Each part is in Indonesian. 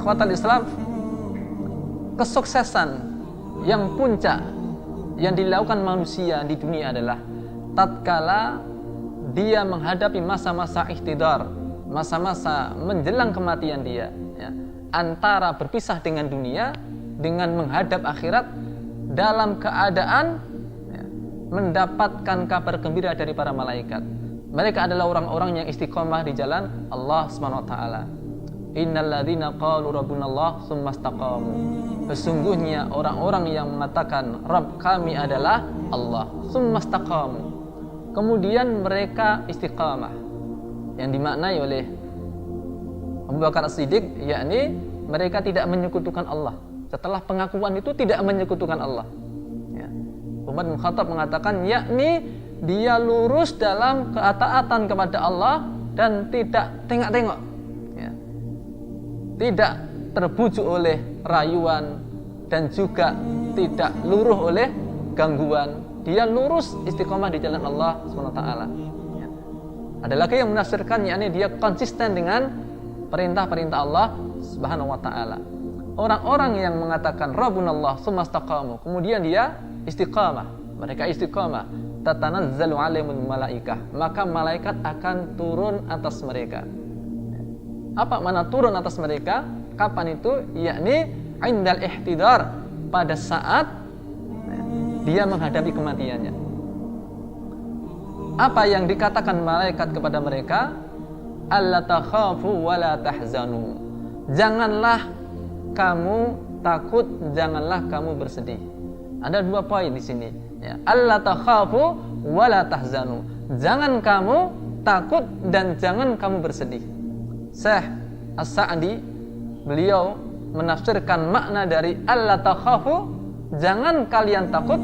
Ikhwatal Islam, kesuksesan yang puncak yang dilakukan manusia di dunia adalah tatkala dia menghadapi masa-masa ihtidar, masa-masa menjelang kematian dia, ya, antara berpisah dengan dunia dengan menghadap akhirat dalam keadaan, ya, mendapatkan kabar gembira dari para malaikat. Mereka adalah orang-orang yang istiqomah di jalan Allah Subhanahu wa taala. Innal ladzina qalu rabbunallah tsumma istaqamu. Sesungguhnya orang-orang yang mengatakan Rabb kami adalah Allah, tsumma istaqamu. Kemudian mereka istiqamah, yang dimaknai oleh Abu Bakar As-Siddiq, yakni mereka tidak menyekutukan Allah. Setelah pengakuan itu tidak menyekutukan Allah, ya. Umar bin Khattab mengatakan, yakni dia lurus dalam ketaatan kepada Allah dan tidak tengok-tengok, ya. Tidak terbujuk oleh rayuan dan juga tidak luruh oleh gangguan. Dia lurus istiqomah di jalan Allah SWT, ya. Ada lagi yang menafsirkan, yakni dia konsisten dengan perintah-perintah Allah Subhanahu wa taala. Orang-orang yang mengatakan Rabbunallah tsumma istaqamu, kemudian dia istiqamah, mereka istiqamah, tatanazzalu alaihimul malaikah, maka malaikat akan turun atas mereka. Apa makna turun atas mereka? Kapan itu? Yakni indal ihtidar, pada saat dia menghadapi kematiannya. Apa yang dikatakan malaikat kepada mereka? Alla takhafu wa la tahzanu. Janganlah kamu takut, janganlah kamu bersedih. Ada dua poin di sini, ya. Alla takhafu wa la tahzanu. Jangan kamu takut dan jangan kamu bersedih. Syekh As-Sa'di beliau menafsirkan makna dari alla takhafu, jangan kalian takut,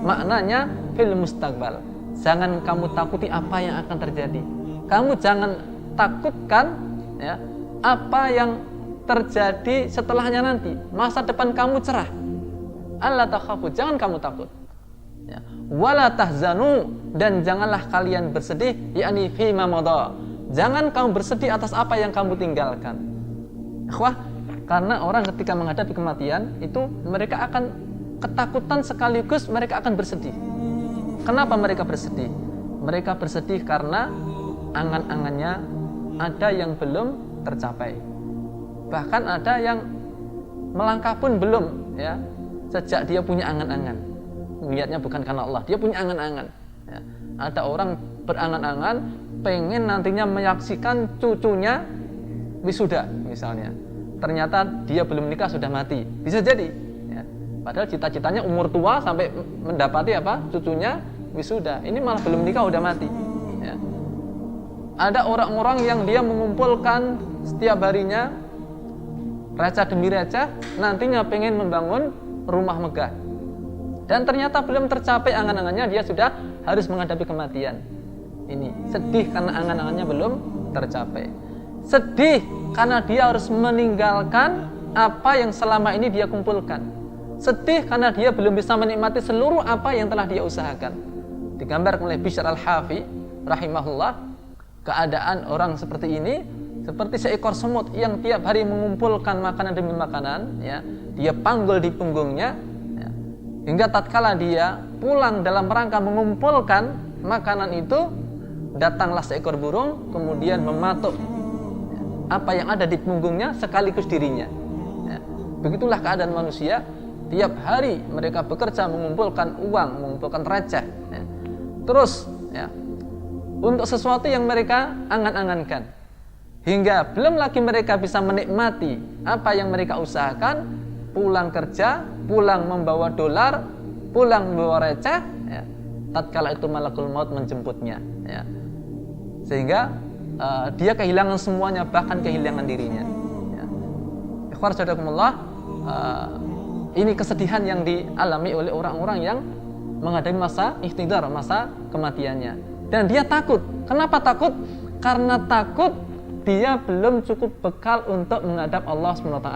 maknanya fil mustaqbal. Jangan kamu takuti apa yang akan terjadi. Kamu jangan takutkan, ya, apa yang terjadi setelahnya nanti. Masa depan kamu cerah. Alla takhafu, jangan kamu takut, ya. Wala tahzanu, dan janganlah kalian bersedih, yakni fima madha. Jangan kamu bersedih atas apa yang kamu tinggalkan. Wah, karena orang ketika menghadapi kematian itu mereka akan ketakutan sekaligus mereka akan bersedih. Kenapa mereka bersedih? Mereka bersedih karena angan-angannya ada yang belum tercapai. Bahkan ada yang melangkah pun belum, ya. Sejak dia punya angan-angan, niatnya bukan karena Allah, dia punya angan-angan, ya. Ada orang berangan-angan pengen nantinya menyaksikan cucunya wisuda misalnya. Ternyata dia belum nikah sudah mati, bisa jadi, ya. Padahal cita-citanya umur tua sampai mendapati apa? Cucunya wisuda. Ini malah belum nikah udah mati, ya. Ada orang-orang yang dia mengumpulkan setiap harinya receh demi receh, nantinya pengen membangun rumah megah, dan ternyata belum tercapai angan-angannya, dia sudah harus menghadapi kematian. Ini sedih karena angan-angannya belum tercapai. Sedih karena dia harus meninggalkan apa yang selama ini dia kumpulkan. Sedih karena dia belum bisa menikmati seluruh apa yang telah dia usahakan. Digambarkan oleh Bishr al-Hafi rahimahullah, keadaan orang seperti ini seperti seekor semut yang tiap hari mengumpulkan makanan demi makanan, ya. Dia panggul di punggungnya, ya. Hingga tatkala dia pulang dalam rangka mengumpulkan makanan itu, datanglah seekor burung kemudian mematuk, ya, apa yang ada di punggungnya sekaligus dirinya, ya. Begitulah keadaan manusia. Tiap hari mereka bekerja mengumpulkan uang, mengumpulkan receh, ya. Terus, ya, untuk sesuatu yang mereka angan-angankan, hingga belum lagi mereka bisa menikmati apa yang mereka usahakan, pulang kerja, pulang membawa dolar, pulang membawa receh, ya. Tatkala itu malakul maut menjemputnya, ya. Sehingga dia kehilangan semuanya, bahkan kehilangan dirinya, ya. Ikhwan saudarakumullah, ini kesedihan yang dialami oleh orang-orang yang menghadapi masa ihtidar, masa kematiannya. Dan dia takut. Kenapa takut? Karena takut dia belum cukup bekal untuk menghadap Allah SWT,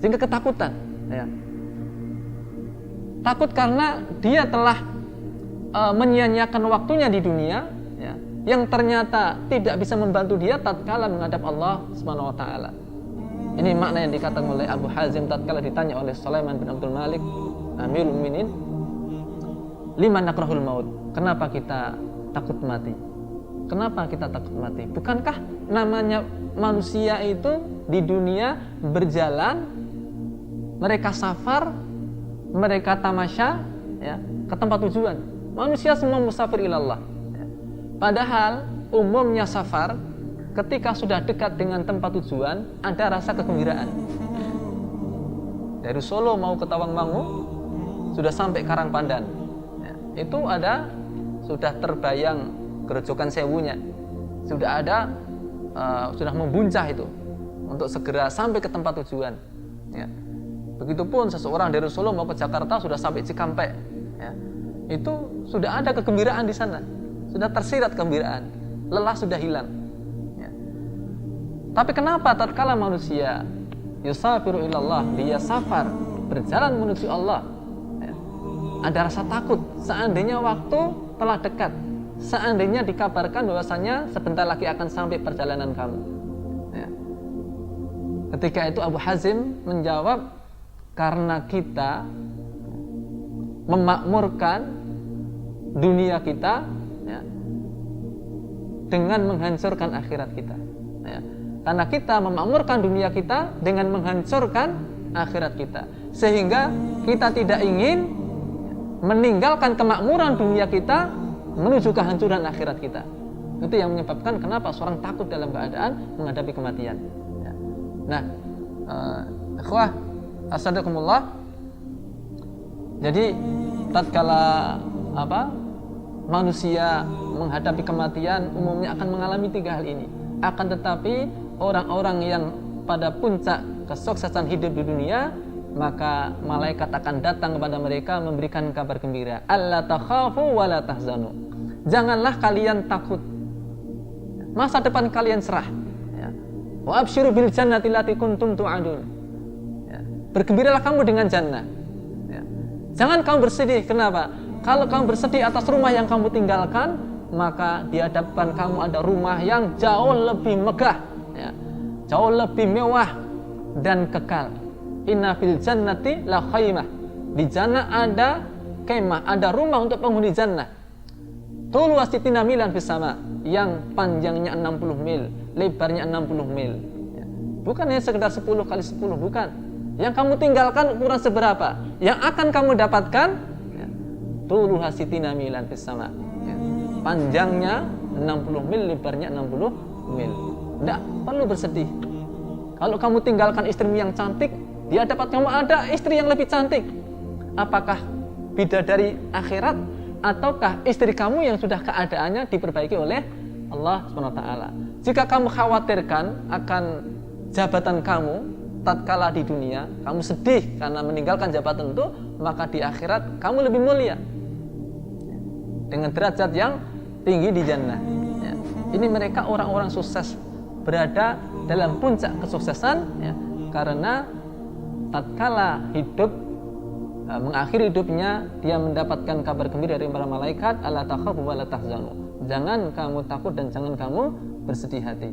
sehingga ketakutan, ya. Takut karena dia telah menyia-nyiakan waktunya di dunia, ya, yang ternyata tidak bisa membantu dia tatkala menghadap Allah SWT. Ini makna yang dikatakan oleh Abu Hazim tatkala ditanya oleh Sulaiman bin Abdul Malik, Amirul Mukminin, "Liman nakrahul maut?" Kenapa kita takut mati? Kenapa kita takut mati? Bukankah namanya manusia itu di dunia berjalan, mereka safar, mereka tamasya, ya, ke tempat tujuan. Manusia semua musafir ilallah. Ya. Padahal umumnya safar, ketika sudah dekat dengan tempat tujuan, ada rasa kegembiraan. Dari Solo mau ke Tawangmangu, sudah sampai Karangpandan. Ya, itu ada, sudah terbayang Grojogan Sewunya. Sudah ada, sudah membuncah itu untuk segera sampai ke tempat tujuan. Ya. Begitupun seseorang dari Solo mau ke Jakarta, sudah sampai Cikampek. Ya. Itu sudah ada kegembiraan di sana. Sudah tersirat kegembiraan. Lelah sudah hilang. Tapi kenapa tatkala manusia yusafiru ilallah, dia safar, berjalan menuju Allah, ya, ada rasa takut seandainya waktu telah dekat, seandainya dikabarkan bahwasanya sebentar lagi akan sampai perjalanan kamu. Ya. Ketika itu Abu Hazim menjawab, karena kita memakmurkan dunia kita, ya, dengan menghancurkan akhirat kita. Ya. Karena kita memakmurkan dunia kita dengan menghancurkan akhirat kita, sehingga kita tidak ingin meninggalkan kemakmuran dunia kita menuju kehancuran akhirat kita. Itu yang menyebabkan kenapa seorang takut dalam keadaan menghadapi kematian. Ya. Nah, ikhwah asadakumullah. Jadi tatkala manusia menghadapi kematian umumnya akan mengalami 3 hal ini. Akan tetapi orang-orang yang pada puncak kesuksesan hidup di dunia, maka malaikat akan datang kepada mereka memberikan kabar gembira. Alla takhafu wa la tahzanu. Janganlah kalian takut. Masa depan kalian cerah. Ya. Wa absyiru bil jannati allati kuntum tu'adun. Ya. Bergembiralah kamu dengan jannah. Ya. Jangan kamu bersedih. Kenapa? Kalau kamu bersedih atas rumah yang kamu tinggalkan, maka di hadapan kamu ada rumah yang jauh lebih megah, ya, jauh lebih mewah dan kekal. Inna fil jannati la khaymah. Di jannah ada kemah, ada rumah untuk penghuni jannah. Tulu wasitina milan fis sama, yang panjangnya 60 mil, lebarnya 60 mil. Ya. Bukan hanya sekedar 10 kali 10, bukan. Yang kamu tinggalkan ukuran seberapa? Yang akan kamu dapatkan, ya, tulu wasitina milan fis sama. Ya. Panjangnya 60 mil, lebarnya 60 mil. Tidak perlu bersedih. Kalau kamu tinggalkan istrimu yang cantik, di hadapan kamu ada istri yang lebih cantik. Apakah bidadari akhirat, ataukah istri kamu yang sudah keadaannya diperbaiki oleh Allah SWT? Jika kamu khawatirkan akan jabatan kamu tatkala di dunia, kamu sedih karena meninggalkan jabatan itu, maka di akhirat kamu lebih mulia dengan derajat yang tinggi di jannah. Ya. Ini mereka orang-orang sukses, berada dalam puncak kesuksesan, ya, karena tatkala hidup, mengakhiri hidupnya, dia mendapatkan kabar gembira dari para malaikat, alla takhafu wa la tahzanu. Jangan kamu takut dan jangan kamu bersedih hati.